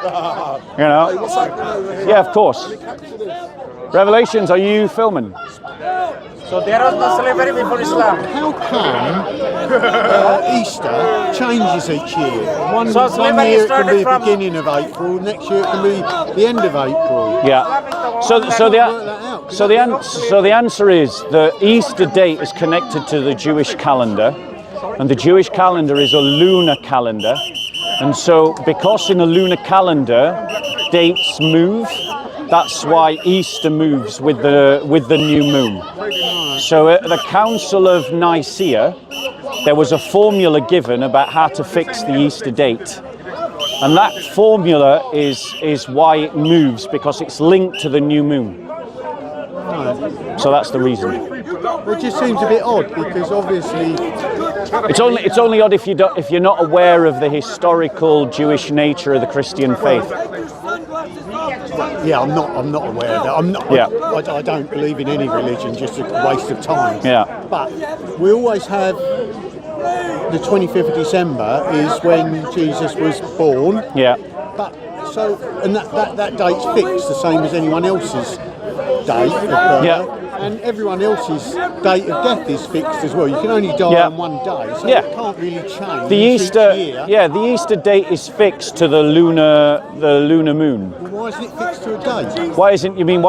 You know? Yeah, of course. Revelations, are you filming? So there was no slavery before Islam. How come Easter changes each year? One slavery year it can be the started beginning of April, next year it can be the end of April. Yeah. So the answer is the Easter date is connected to the Jewish calendar, and the Jewish calendar is a lunar calendar, and so because in a lunar calendar dates move, that's why Easter moves with the new moon. So at the Council of Nicaea, there was a formula given about how to fix the Easter date. And that formula is why it moves, because it's linked to the new moon. So that's the reason. It just seems a bit odd, because obviously it's only odd if you're not aware of the historical Jewish nature of the Christian faith. Yeah, I'm not aware of that. I'm not. Yeah. I don't believe in any religion, just a waste of time. Yeah. But we always have the 25th of December is when Jesus was born. Yeah. But so, and that date's fixed, the same as anyone else's date of birth. Yeah. And everyone else's date of death is fixed as well. You can only die on one day, so it can't really change. The Easter, each year. yeah, the Easter date is fixed to the lunar moon. Well, why isn't it fixed to a date? Why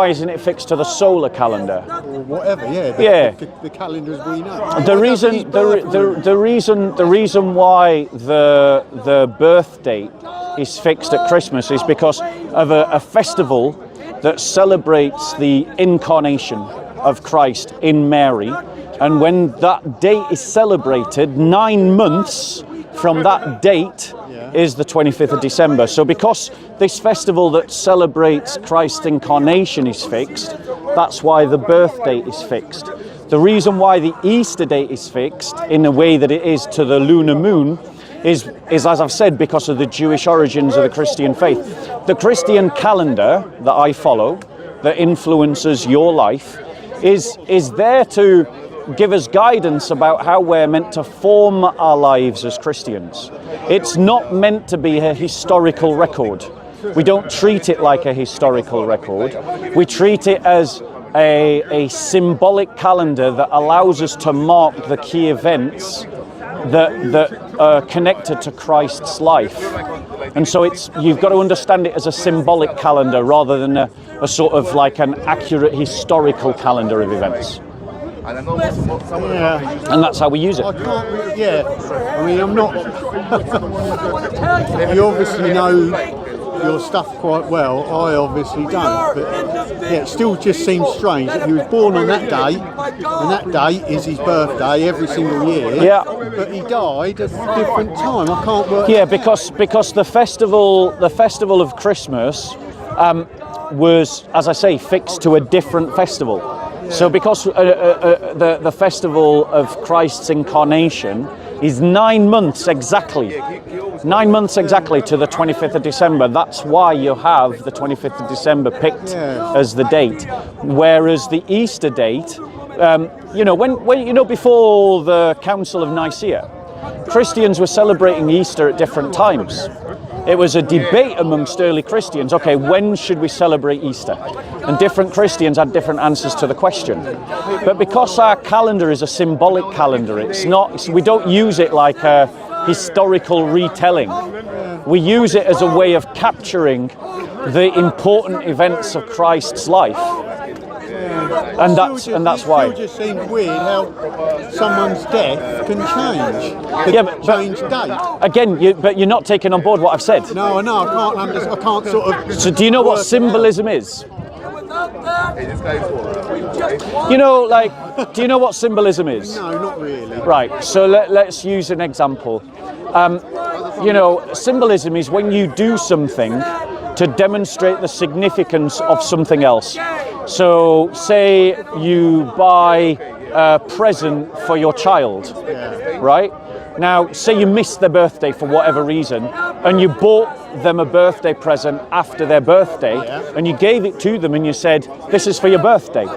isn't it fixed to the solar calendar? Or whatever, the calendar as we know. The reason why the birth date is fixed at Christmas is because of a festival that celebrates the incarnation of Christ in Mary, and when that date is celebrated, 9 months from that date is the 25th of December. So because this festival that celebrates Christ's incarnation is fixed, that's why the birth date is fixed. The reason why the Easter date is fixed in the way that it is to the lunar moon is, as I've said, because of the Jewish origins of the Christian faith. The Christian calendar that I follow, that influences your life, is there to give us guidance about how we're meant to form our lives as Christians. It's not meant to be a historical record. We don't treat it like a historical record. We treat it as a symbolic calendar that allows us to mark the key events that are connected to Christ's life. And so you've got to understand it as a symbolic calendar rather than a sort of like an accurate historical calendar of events. Yeah. And that's how we use it. I can't really, I mean, I'm not. You obviously know your stuff quite well. I obviously don't. But it still just seems strange that he was born on that day, and that day is his birthday every single year. Yeah. But he died at a different time. I can't work. Yeah, because the festival of Christmas was, as I say, fixed to a different festival. So because the festival of Christ's incarnation is 9 months exactly. 9 months exactly to the 25th of December. That's why you have the 25th of December picked as the date. Whereas the Easter date, when before the Council of Nicaea, Christians were celebrating Easter at different times. It was a debate amongst early Christians. Okay, when should we celebrate Easter? And different Christians had different answers to the question. But because our calendar is a symbolic calendar, we don't use it like a historical retelling. We use it as a way of capturing the important events of Christ's life. And that's why. It just seems weird how someone's death can change. Change date. Again, but you're not taking on board what I've said. No, I know. I can't sort of. So do you know what symbolism is? Do you know what symbolism is? No, not really. Right. So let's use an example. Symbolism is when you do something to demonstrate the significance of something else. So say you buy a present for your child, right? Now, say you missed their birthday for whatever reason, and you bought them a birthday present after their birthday, and you gave it to them and you said, this is for your birthday.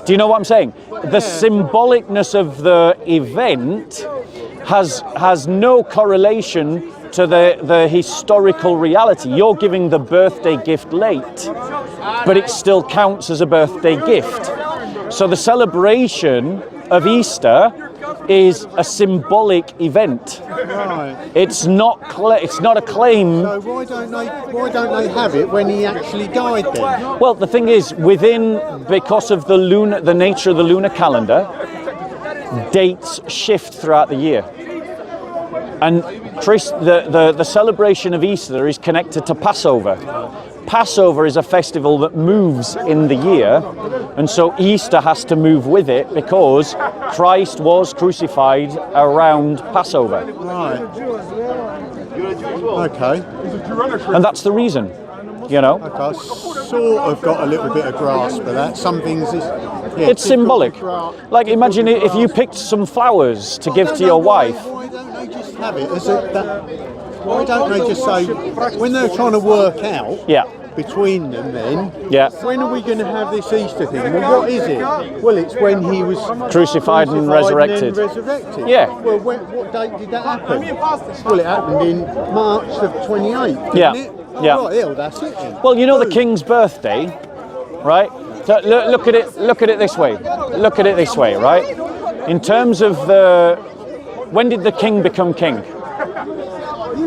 Do you know what I'm saying? The symbolicness of the event has no correlation to the historical reality. You're giving the birthday gift late, but it still counts as a birthday gift. So the celebration of Easter is a symbolic event. Right. It's not a claim. So why don't they have it when he actually died then? Well, the thing is, because of the nature of the lunar calendar, dates shift throughout the year. And the celebration of Easter is connected to Passover. Passover is a festival that moves in the year, and so Easter has to move with it because Christ was crucified around Passover. Right. Okay. And that's the reason, you know. Okay, I sort of got a little bit of grasp of that. Some things It's symbolic. Like, imagine if you picked some flowers to give to your wife. Why don't they just have it as why don't they just say, when they're trying to work out between them then, when are we going to have this Easter thing? Well, what is it? Well, it's when he was crucified and resurrected. Yeah. Well, what date did that happen? Well, it happened in March of 28. Yeah. It? Yeah. Right, yeah, well, that's it then. Well, you know the King's birthday, right? So look at it this way. Look at it this way, right? In terms of when did the King become king?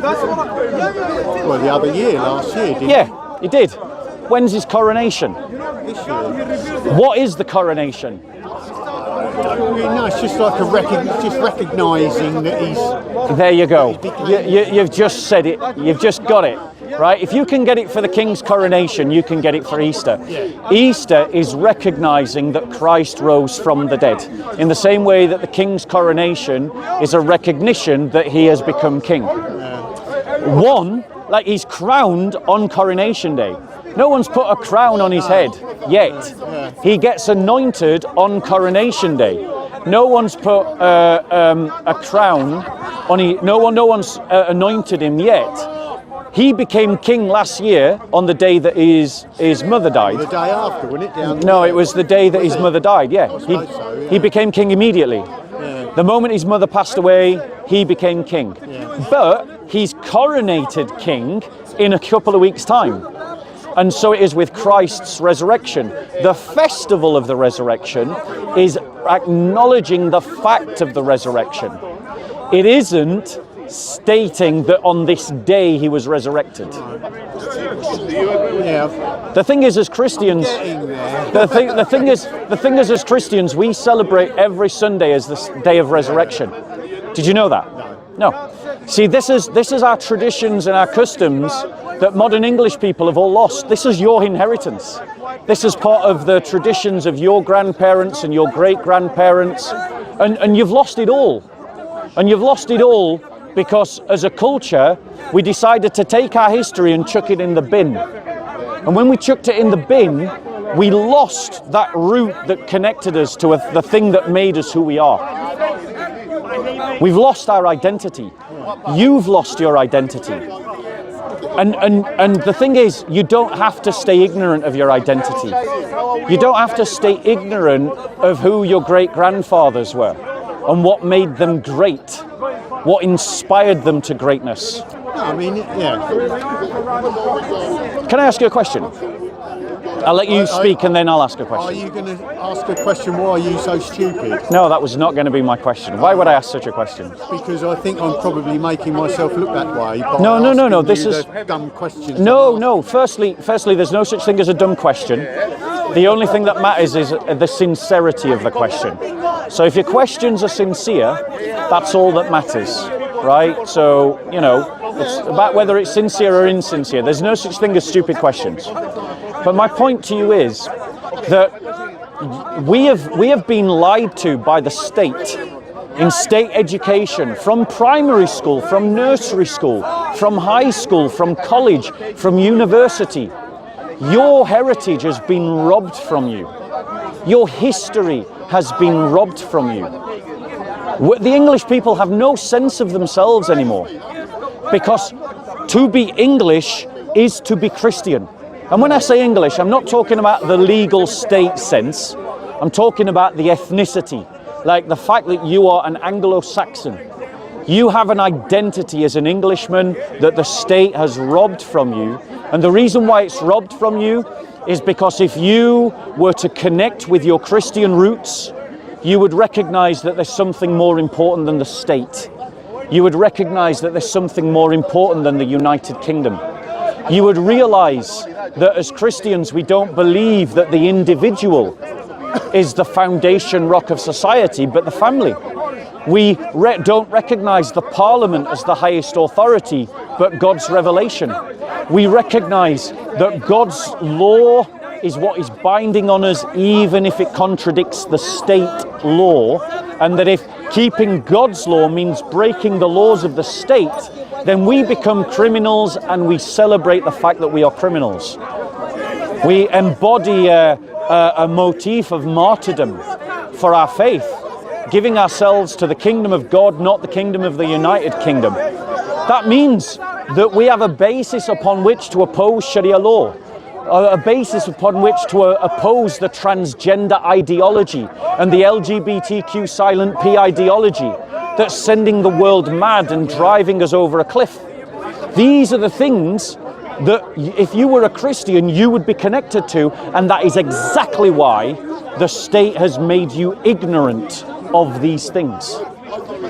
Well, the other year, last year, didn't he did. When's his coronation? This year. What is the coronation? No, it's just like recognising that he's... There you go. You've just said it. You've just got it. Right? If you can get it for the King's coronation, you can get it for Easter. Yeah. Easter is recognising that Christ rose from the dead. In the same way that the King's coronation is a recognition that he has become king. Like he's crowned on coronation day. No one's put a crown on his head yet. He gets anointed on coronation day. No one's put a crown on him. No one's anointed him yet. He became king last year on the day that his mother died. The day after, wasn't it? No, it was the day that his mother died, He became king immediately. Yeah. The moment his mother passed away, he became king. Yeah. But he's coronated king in a couple of weeks' time. And so it is with Christ's resurrection. The festival of the resurrection is acknowledging the fact of the resurrection. It isn't stating that on this day he was resurrected. Yeah. The thing is, as Christians, the thing is, as Christians, we celebrate every Sunday as the day of resurrection. Did you know that? No. See, this is our traditions and our customs that modern English people have all lost. This is your inheritance. This is part of the traditions of your grandparents and your great-grandparents, and you've lost it all. And you've lost it all because as a culture, we decided to take our history and chuck it in the bin. And when we chucked it in the bin, we lost that root that connected us to the thing that made us who we are. We've lost our identity. You've lost your identity. And the thing is, you don't have to stay ignorant of your identity. You don't have to stay ignorant of who your great-grandfathers were and what made them great, what inspired them to greatness. I mean, yeah. Can I ask you a question? I'll let you speak and then I'll ask a question. Are you going to ask a question, why are you so stupid? No, that was not going to be my question. Why would I ask such a question? Because I think I'm probably making myself look that way. No. This is dumb questions. No. Firstly, there's no such thing as a dumb question. The only thing that matters is the sincerity of the question. So if your questions are sincere, that's all that matters, right? So, it's about whether it's sincere or insincere. There's no such thing as stupid questions. But my point to you is that we have been lied to by the state in state education, from primary school, from nursery school, from high school, from college, from university. Your heritage has been robbed from you. Your history has been robbed from you. The English people have no sense of themselves anymore, because to be English is to be Christian. And when I say English, I'm not talking about the legal state sense. I'm talking about the ethnicity, like the fact that you are an Anglo-Saxon. You have an identity as an Englishman that the state has robbed from you. And the reason why it's robbed from you is because if you were to connect with your Christian roots, you would recognize that there's something more important than the state. You would recognize that there's something more important than the United Kingdom. You would realize that as Christians, we don't believe that the individual is the foundation rock of society, but the family. We don't recognize the Parliament as the highest authority, but God's revelation. We recognize that God's law is what is binding on us, even if it contradicts the state law, and that if keeping God's law means breaking the laws of the state, then we become criminals and we celebrate the fact that we are criminals. We embody a motif of martyrdom for our faith, giving ourselves to the kingdom of God, not the kingdom of the United Kingdom. That means that we have a basis upon which to oppose Sharia law, a basis upon which to oppose the transgender ideology and the LGBTQ silent P ideology that's sending the world mad and driving us over a cliff. These are the things that if you were a Christian, you would be connected to, and that is exactly why the state has made you ignorant of these things.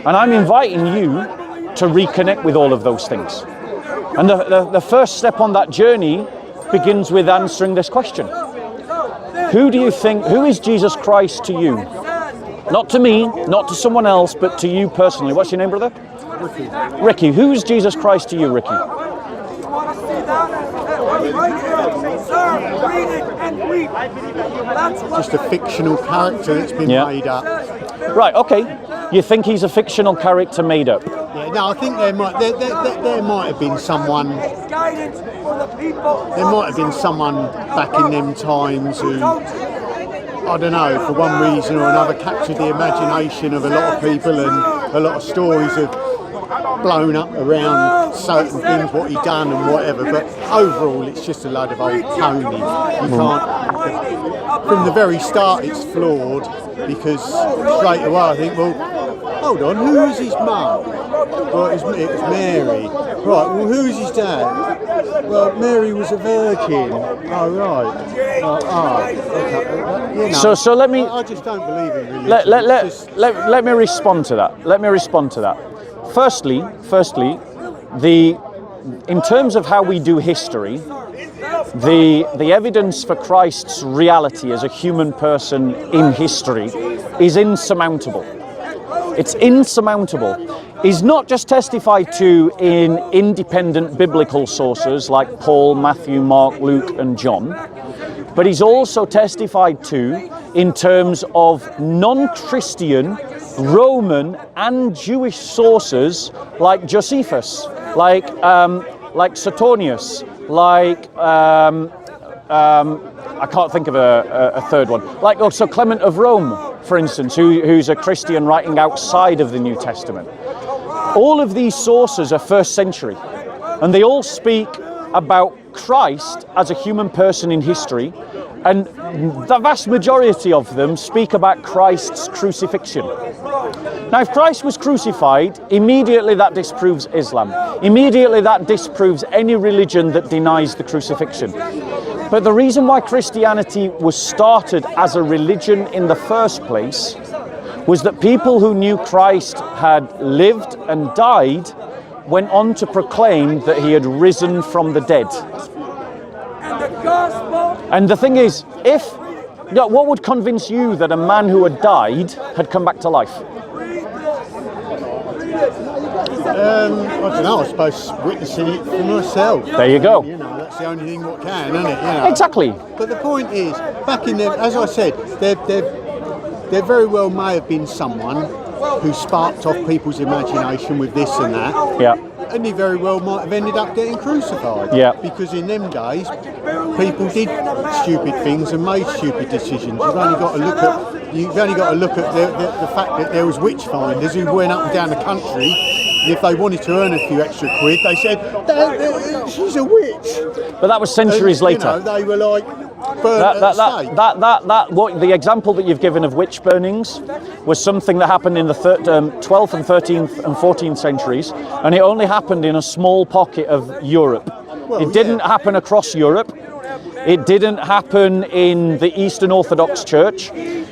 And I'm inviting you to reconnect with all of those things. And the first step on that journey begins with answering this question. Who is Jesus Christ to you? Not to me, not to someone else, but to you personally. What's your name, brother? Ricky. Ricky. Who is Jesus Christ to you, Ricky? Just a fictional character that's been made up. Right, okay. You think he's a fictional character made up? Yeah, no, I think there might have been someone. There might have been someone back in them times who, I don't know, for one reason or another, captured the imagination of a lot of people, and a lot of stories have blown up around certain things, what he done and whatever. But overall, it's just a load of old ponies. You can't. From the very start, it's flawed, because straight away I think, well, hold on, who was his mum? Well, it was Mary. Right, well, who's his dad? Well, Mary was a virgin. Oh, right. Okay. You know, So let me. I just don't believe in religion. Let me respond to that. Firstly, in terms of how we do history, the evidence for Christ's reality as a human person in history is insurmountable. It's insurmountable. He's not just testified to in independent biblical sources like Paul, Matthew, Mark, Luke, and John, but he's also testified to in terms of non-Christian, Roman, and Jewish sources like Josephus, like Suetonius, like I can't think of a third one. Like also Clement of Rome, for instance, who's a Christian writing outside of the New Testament. All of these sources are first century, and they all speak about Christ as a human person in history, and the vast majority of them speak about Christ's crucifixion. Now, if Christ was crucified, immediately that disproves Islam. Immediately that disproves any religion that denies the crucifixion. But the reason why Christianity was started as a religion in the first place was that people who knew Christ had lived and died went on to proclaim that he had risen from the dead. And the thing is, what would convince you that a man who had died had come back to life? I don't know, I suppose witnessing it for myself. There you go. You know, that's the only thing what can, isn't it? You know? Exactly. But the point is, back in them, as I said, there very well may have been someone who sparked off people's imagination with this and that. Yeah. And he very well might have ended up getting crucified. Yeah. Because in them days, people did stupid things and made stupid decisions. You've only got to look at the fact that there was witch finders who went up and down the country, and if they wanted to earn a few extra quid, they said, she's a witch. But that was centuries later. You know, they were like, What the example that you've given of witch burnings was something that happened in the 12th and 13th and 14th centuries, and it only happened in a small pocket of Europe. It didn't happen across Europe. It didn't happen in the Eastern Orthodox Church.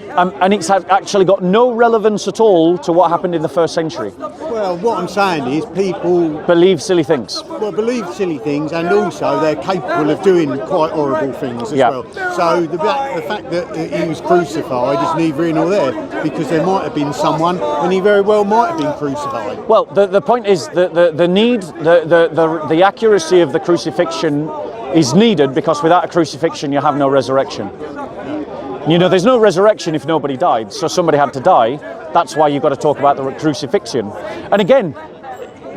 And it's actually got no relevance at all to what happened in the 1st century. Well, what I'm saying is people believe silly things. Well, believe silly things, and also they're capable of doing quite horrible things as well. So the fact that he was crucified is neither in or there, because there might have been someone, and he very well might have been crucified. Well, the point is that the accuracy of the crucifixion is needed, because without a crucifixion you have no resurrection. You know, there's no resurrection if nobody died, so somebody had to die. That's why you've got to talk about the crucifixion. And again,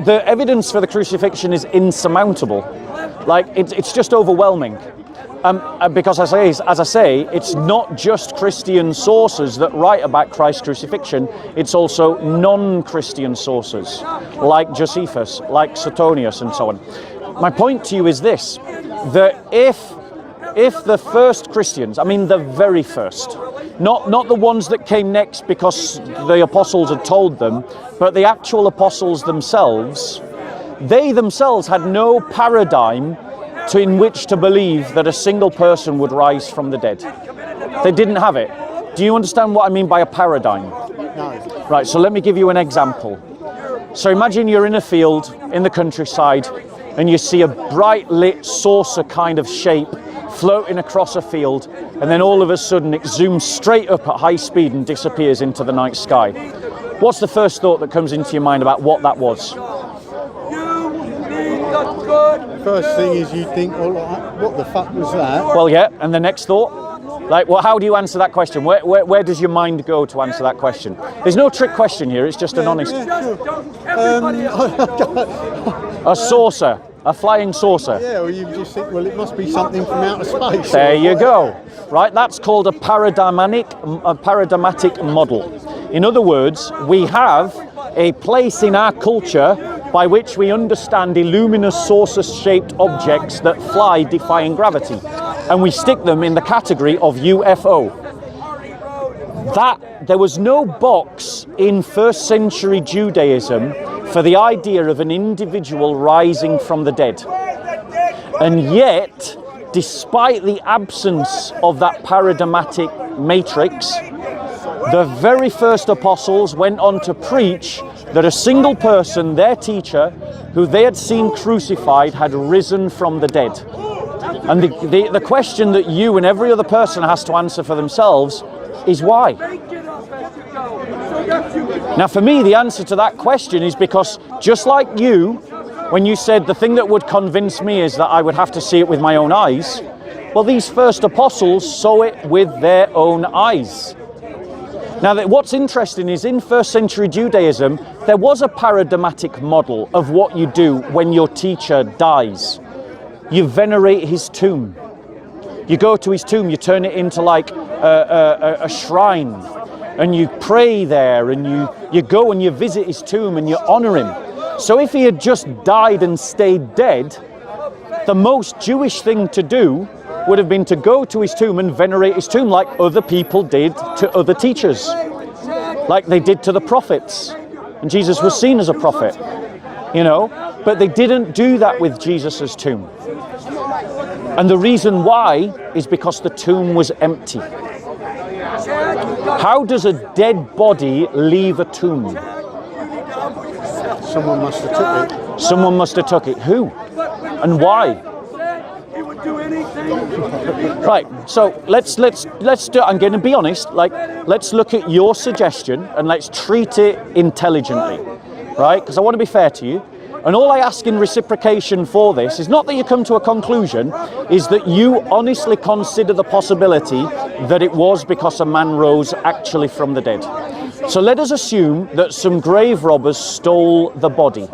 the evidence for the crucifixion is insurmountable. Like, it's just overwhelming. Because as I say, it's not just Christian sources that write about Christ's crucifixion, it's also non-Christian sources, like Josephus, like Suetonius, and so on. My point to you is this, that if the first Christians, I mean the very first, not the ones that came next because the apostles had told them, but the actual apostles themselves, they themselves had no paradigm in which to believe that a single person would rise from the dead. They didn't have it. Do you understand what I mean by a paradigm? No. Right, so let me give you an example. So imagine you're in a field in the countryside and you see a bright lit saucer kind of shape floating across a field, and then all of a sudden it zooms straight up at high speed and disappears into the night sky. What's the first thought that comes into your mind about what that was? First thing is you think, well, what the fuck was that? Well, yeah, and the next thought? Like, well, how do you answer that question? Where does your mind go to answer that question? There's no trick question here, it's just an honest... A saucer. A flying saucer. Yeah, well, you just think, well, it must be something from outer space. There you go. Right, that's called a paradigmatic model. In other words, we have a place in our culture by which we understand luminous saucer-shaped objects that fly defying gravity, and we stick them in the category of UFO. That there was no box in 1st century Judaism for the idea of an individual rising from the dead. And yet, despite the absence of that paradigmatic matrix, the very first apostles went on to preach that a single person, their teacher, who they had seen crucified, had risen from the dead. And the question that you and every other person has to answer for themselves is why? Now, for me, the answer to that question is because, just like you, when you said the thing that would convince me is that I would have to see it with my own eyes, well, these first apostles saw it with their own eyes. Now, what's interesting is in 1st century Judaism, there was a paradigmatic model of what you do when your teacher dies. You venerate his tomb. You go to his tomb, you turn it into like a shrine, and you pray there, and you go and you visit his tomb and you honor him. So if he had just died and stayed dead, the most Jewish thing to do would have been to go to his tomb and venerate his tomb like other people did to other teachers, like they did to the prophets. And Jesus was seen as a prophet, you know, but they didn't do that with Jesus's tomb. And the reason why is because the tomb was empty. How does a dead body leave a tomb? Someone must have took it. Someone must have took it. Who? And why? Right, so let's do it. I'm going to be honest, like, let's look at your suggestion and let's treat it intelligently, right? Because I want to be fair to you. And all I ask in reciprocation for this is not that you come to a conclusion, is that you honestly consider the possibility that it was because a man rose actually from the dead. So let us assume that some grave robbers stole the body,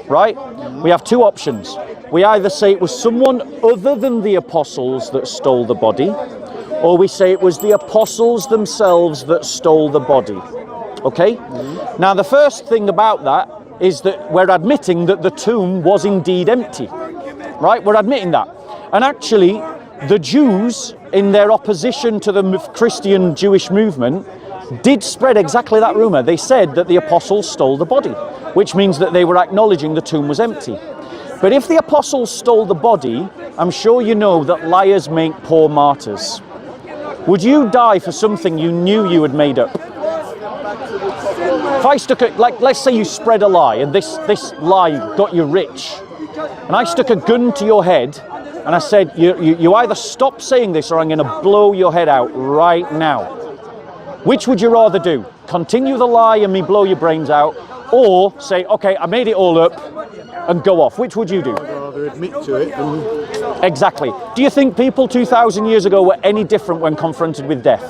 right? We have two options. We either say it was someone other than the apostles that stole the body, or we say it was the apostles themselves that stole the body, okay? Now, the first thing about that is that we're admitting that the tomb was indeed empty, right? We're admitting that. And actually, the Jews, in their opposition to the Christian Jewish movement, did spread exactly that rumour. They said that the apostles stole the body, which means that they were acknowledging the tomb was empty. But if the apostles stole the body, I'm sure you know that liars make poor martyrs. Would you die for something you knew you had made up? If I stuck it, like, let's say you spread a lie, and this lie got you rich, and I stuck a gun to your head, and I said, you either stop saying this or I'm going to blow your head out right now. Which would you rather do? Continue the lie and me blow your brains out, or say, okay, I made it all up, and go off? Which would you do? I'd rather admit to it than... Exactly. Do you think people 2,000 years ago were any different when confronted with death?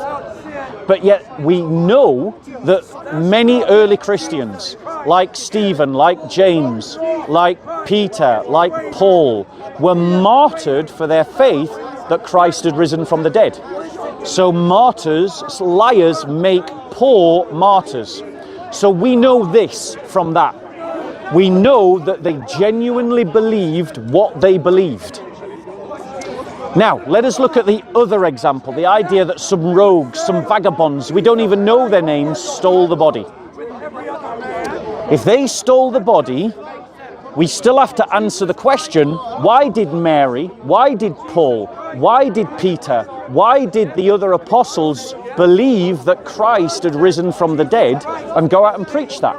But yet we know that many early Christians, like Stephen, like James, like Peter, like Paul, were martyred for their faith that Christ had risen from the dead. So martyrs, liars, make poor martyrs. So we know this from that. We know that they genuinely believed what they believed. Now, let us look at the other example, the idea that some rogues, some vagabonds, we don't even know their names, stole the body. If they stole the body, we still have to answer the question, why did Mary, why did Paul, why did Peter, why did the other apostles believe that Christ had risen from the dead and go out and preach that?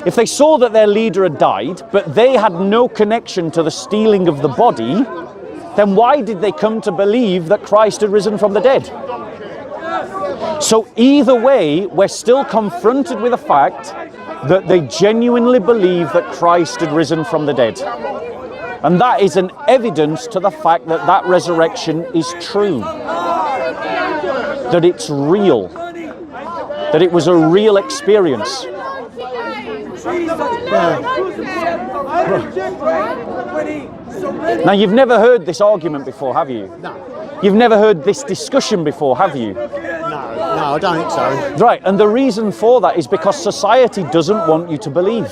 If they saw that their leader had died, but they had no connection to the stealing of the body, then why did they come to believe that Christ had risen from the dead? So either way, we're still confronted with the fact that they genuinely believe that Christ had risen from the dead. And that is an evidence to the fact that that resurrection is true. That it's real. That it was a real experience. Now, you've never heard this argument before, have you? No. You've never heard this discussion before, have you? No, I don't think so. Right, and the reason for that is because society doesn't want you to believe.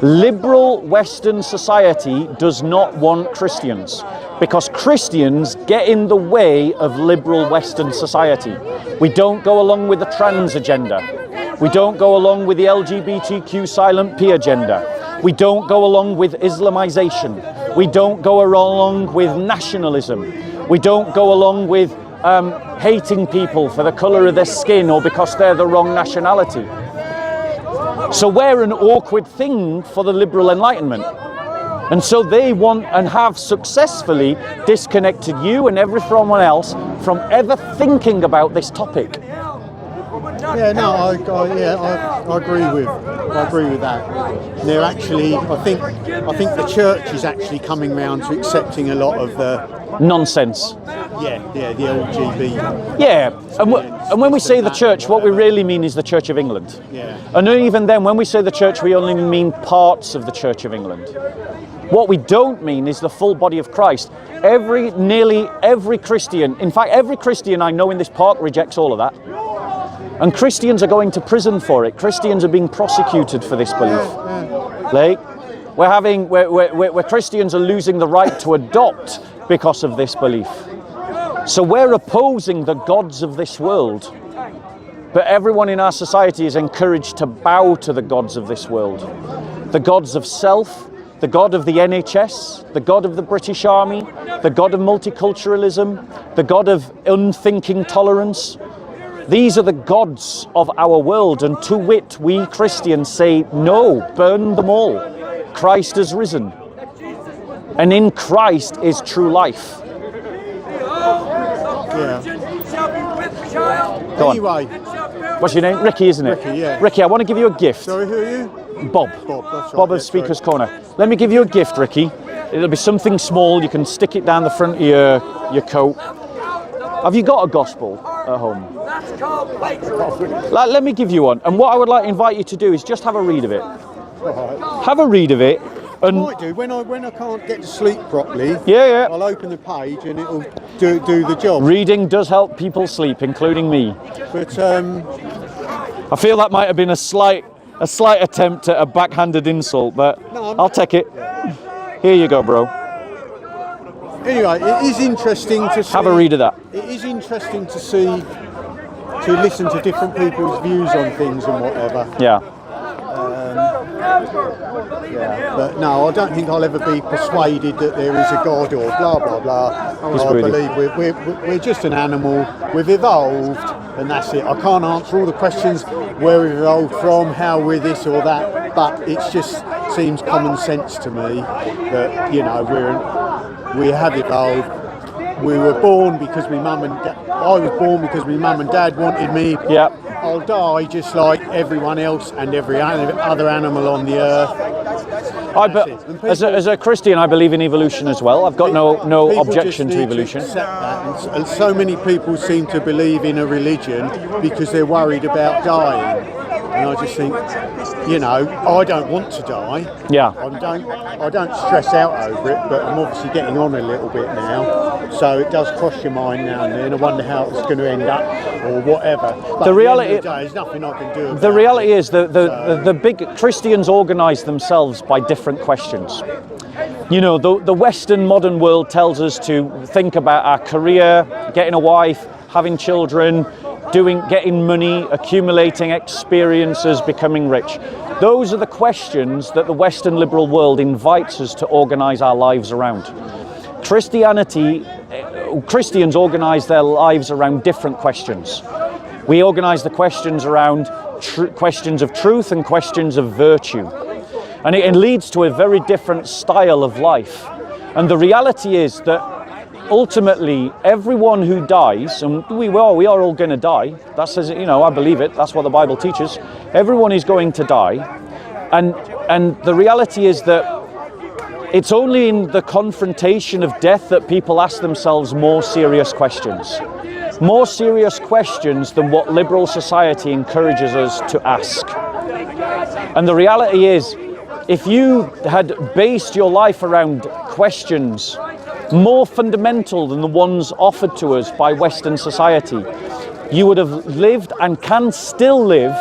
Liberal Western society does not want Christians, because Christians get in the way of liberal Western society. We don't go along with the trans agenda. We don't go along with the LGBTQ silent P agenda. We don't go along with Islamization. We don't go along with nationalism. We don't go along with hating people for the colour of their skin or because they're the wrong nationality. So we're an awkward thing for the liberal Enlightenment. And so they want and have successfully disconnected you and everyone else from ever thinking about this topic. Yeah, no, I agree with that. They're actually, I think the church is actually coming round to accepting a lot of the nonsense. the LGBT. Yeah, and when we say the church, what we really mean is the Church of England. Yeah. And even then, when we say the church, we only mean parts of the Church of England. What we don't mean is the full body of Christ. Nearly every Christian, in fact, every Christian I know in this park rejects all of that. And Christians are going to prison for it. Christians are being prosecuted for this belief. Like, where Christians are losing the right to adopt because of this belief. So we're opposing the gods of this world. But everyone in our society is encouraged to bow to the gods of this world. The gods of self, the god of the NHS, the god of the British Army, the god of multiculturalism, the god of unthinking tolerance. These are the gods of our world, and to wit, we Christians say, no, burn them all. Christ has risen. And in Christ is true life. Yeah. Go on. Anyway. What's your name? Ricky, isn't it? Ricky, yeah. Ricky, I want to give you a gift. Sorry, who are you? Bob. Bob, that's right. Bob of Speaker's Corner. Let me give you a gift, Ricky. It'll be something small. You can stick it down the front of your coat. Have you got a gospel at home? Let me give you one. And what I would like to invite you to do is just have a read of it. Right. Have a read of it. And I might do. When I can't get to sleep properly, yeah. I'll open the page and it'll do the job. Reading does help people sleep, including me. But I feel that might have been a slight attempt at a backhanded insult, but no, I'll take it. Here you go, bro. Anyway, it is interesting to see, Have a read of that. It is interesting to see, to listen to different people's views on things and whatever. Yeah. But no, I don't think I'll ever be persuaded that there is a God or blah blah blah. I believe we're just an animal. We've evolved, and that's it. I can't answer all the questions where we've evolved from, how we're this or that, but it just seems common sense to me that, you know, we have evolved. We were born because my mum and I was born because my mum and dad wanted me. Yeah. I'll die just like everyone else and every other animal on the earth. As a Christian, I believe in evolution as well. I've got no objection to evolution. To accept that. And so many people seem to believe in a religion because they're worried about dying. And I just think, you know, I don't want to die. Yeah. I don't stress out over it, but I'm obviously getting on a little bit now. So it does cross your mind now and then. I wonder how it's going to end up or whatever. But The reality, at the end of the day, there's nothing I can do about the reality it. is the big Christians organise themselves by different questions. You know, the Western modern world tells us to think about our career, getting a wife, having children, getting money, accumulating experiences, becoming rich. Those are the questions that the Western liberal world invites us to organise our lives around. Christians organise their lives around different questions. We organise the questions around questions of truth and questions of virtue. And it leads to a very different style of life. And the reality is that ultimately, everyone who dies, and we are all going to die. That says, you know, I believe it. That's what the Bible teaches. Everyone is going to die, and the reality is that it's only in the confrontation of death that people ask themselves more serious questions than what liberal society encourages us to ask. And the reality is, if you had based your life around questions more fundamental than the ones offered to us by Western society, you would have lived and can still live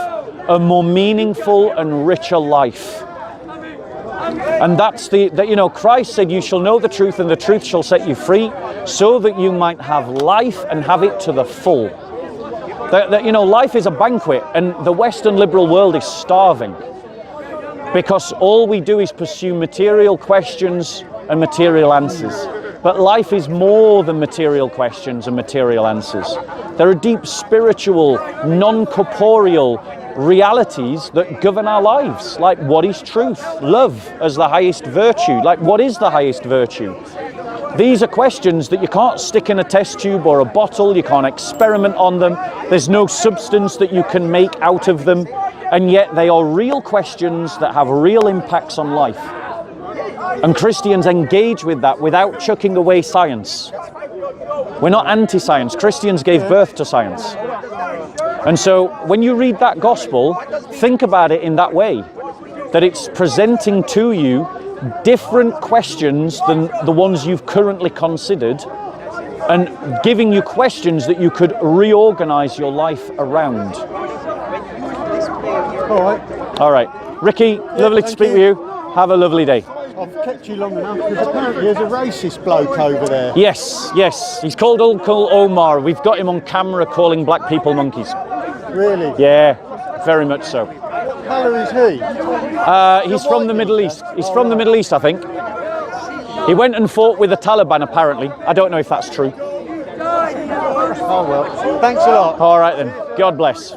a more meaningful and richer life. And that's you know, Christ said, you shall know the truth and the truth shall set you free, so that you might have life and have it to the full. That you know, life is a banquet, and the Western liberal world is starving because all we do is pursue material questions and material answers. But life is more than material questions and material answers. There are deep spiritual, non-corporeal realities that govern our lives, like what is truth, love as the highest virtue, like what is the highest virtue. These are questions that you can't stick in a test tube or a bottle, you can't experiment on them, there's no substance that you can make out of them, and yet they are real questions that have real impacts on life. And Christians engage with that without chucking away science. We're not anti-science. Christians gave birth to science. And so when you read that gospel, think about it in that way, that it's presenting to you different questions than the ones you've currently considered, and giving you questions that you could reorganize your life around. All right. Ricky, lovely to speak with you. Have a lovely day. I've kept you long enough because apparently there's a racist bloke over there. Yes. He's called Uncle Omar. We've got him on camera calling black people monkeys. Really? Yeah, very much so. What colour is he? He's from the Middle East. He's from the Middle East, I think. He went and fought with the Taliban, apparently. I don't know if that's true. Oh well. Thanks a lot. All right then. God bless.